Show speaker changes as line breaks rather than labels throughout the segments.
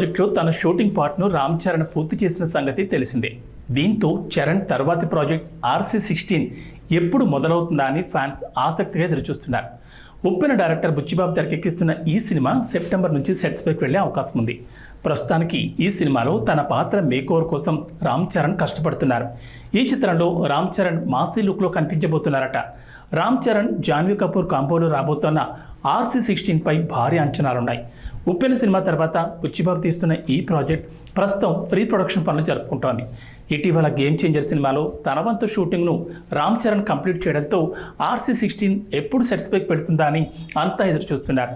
ప్రాజెక్టులో తన షూటింగ్ పార్ట్ను రామ్ చరణ్ పూర్తి చేసిన సంగతి తెలిసిందే. దీంతో చరణ్ తర్వాతి ప్రాజెక్ట్ RC16 ఎప్పుడు మొదలవుతుందా అని ఫ్యాన్స్ ఆసక్తిగా ఎదురుచూస్తున్నారు. ఉప్పెన డైరెక్టర్ బుచ్చిబాబు తెరకెక్కిస్తున్న ఈ సినిమా సెప్టెంబర్ నుంచి సెట్స్ పైకి వెళ్లే అవకాశం ఉంది. ప్రస్తుతానికి ఈ సినిమాలో తన పాత్ర మేకోవర్ కోసం రామ్ చరణ్ కష్టపడుతున్నారు. ఈ చిత్రంలో రామ్ చరణ్ మాసీ లుక్లో కనిపించబోతున్నారట. రామ్ చరణ్ జాన్వీ కపూర్ కాంబోలో రాబోతున్న RC16 పై భారీ అంచనాలున్నాయి. ఉప్పెన సినిమా తర్వాత బుచ్చిబాబు తీస్తున్న ఈ ప్రాజెక్ట్ ప్రస్తుతం ప్రీ ప్రొడక్షన్ పనులు జరుపుకుంటోంది. ఇటీవల గేమ్ చేంజర్ సినిమాలో తన వంతు షూటింగ్ను రామ్ చరణ్ కంప్లీట్ చేయడంతో RC16 ఎప్పుడు సెట్స్ పైకి వెళుతుందా అని అంతా ఎదురు చూస్తున్నారు.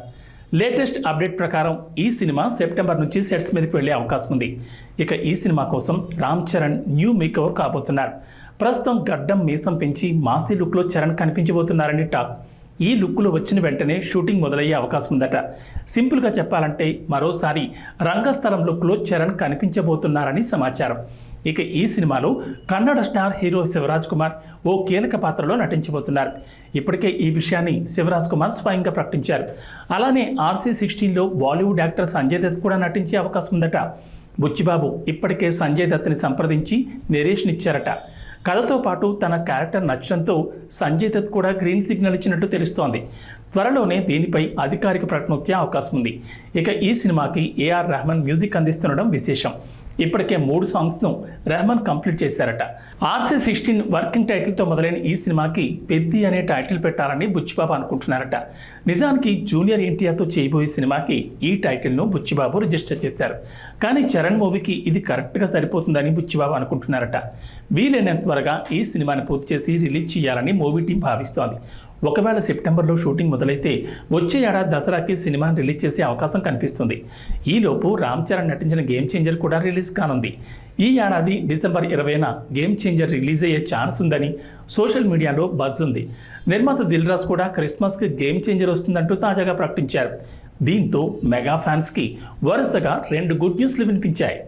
లేటెస్ట్ అప్డేట్ ప్రకారం ఈ సినిమా సెప్టెంబర్ నుంచి సెట్స్ మీదకి వెళ్లే అవకాశం ఉంది. ఇక ఈ సినిమా కోసం రామ్ చరణ్ న్యూ మేకవర్ కాబోతున్నారు. ప్రస్తుతం గడ్డం మీసం పెంచి మాసీ లుక్లో చరణ్ కనిపించబోతున్నారని టాక్. ఈ లుక్లో వచ్చిన వెంటనే షూటింగ్ మొదలయ్యే అవకాశం ఉందట. సింపుల్గా చెప్పాలంటే మరోసారి రంగస్థలం లుక్లో చరణ్ కనిపించబోతున్నారని సమాచారం. ఇక ఈ సినిమాలో కన్నడ స్టార్ హీరో శివరాజ్ కుమార్ ఓ కీలక పాత్రలో నటించబోతున్నారు. ఇప్పటికే ఈ విషయాన్ని శివరాజ్ కుమార్ స్వయంగా ప్రకటించారు. అలానే RC16లో బాలీవుడ్ యాక్టర్ సంజయ్ దత్ కూడా నటించే అవకాశం ఉందట. బుచ్చిబాబు ఇప్పటికే సంజయ్ దత్ని సంప్రదించి నెరేషన్ ఇచ్చారట. కథతో పాటు తన క్యారెక్టర్ నచ్చడంతో సంజయ్ దత్ కూడా గ్రీన్ సిగ్నల్ ఇచ్చినట్లు తెలుస్తోంది. త్వరలోనే దీనిపై అధికారిక ప్రకటన వచ్చే అవకాశం ఉంది. ఇక ఈ సినిమాకి AR రెహమాన్ మ్యూజిక్ అందిస్తుండడం విశేషం. ఇప్పటికే 3 సాంగ్స్ను రెహమాన్ కంప్లీట్ చేశారట. RC16 వర్కింగ్ టైటిల్తో మొదలైన ఈ సినిమాకి పెద్ది అనే టైటిల్ పెట్టాలని బుచ్చిబాబు అనుకుంటున్నారట. నిజానికి జూనియర్ ఎన్టీఆర్తో చేయబోయే సినిమాకి ఈ టైటిల్ను బుచ్చిబాబు రిజిస్టర్ చేశారు. కానీ చరణ్ మూవీకి ఇది కరెక్ట్గా సరిపోతుందని బుచ్చిబాబు అనుకుంటున్నారట. వీలైనంత త్వరగా ఈ సినిమాని పూర్తి చేసి రిలీజ్ చేయాలని మూవీ టీం భావిస్తోంది. ఒకవేళ సెప్టెంబర్లో షూటింగ్ మొదలైతే వచ్చే ఏడాది దసరాకి సినిమాని రిలీజ్ చేసే అవకాశం కనిపిస్తుంది. ఈలోపు రామ్ చరణ్ నటించిన గేమ్ చేంజర్ కూడా రిలీజ్ కానుంది. ఈ ఏడాది డిసెంబర్ 20న గేమ్ చేంజర్ రిలీజ్ అయ్యే ఛాన్స్ ఉందని సోషల్ మీడియాలో బజ్ ఉంది. నిర్మాత దిల్ రాజు కూడా క్రిస్మస్కి గేమ్ చేంజర్ వస్తుందంటూ తాజాగా ప్రకటించారు. దీంతో మెగా ఫ్యాన్స్కి వరుసగా 2 గుడ్ న్యూస్లు వినిపించాయి.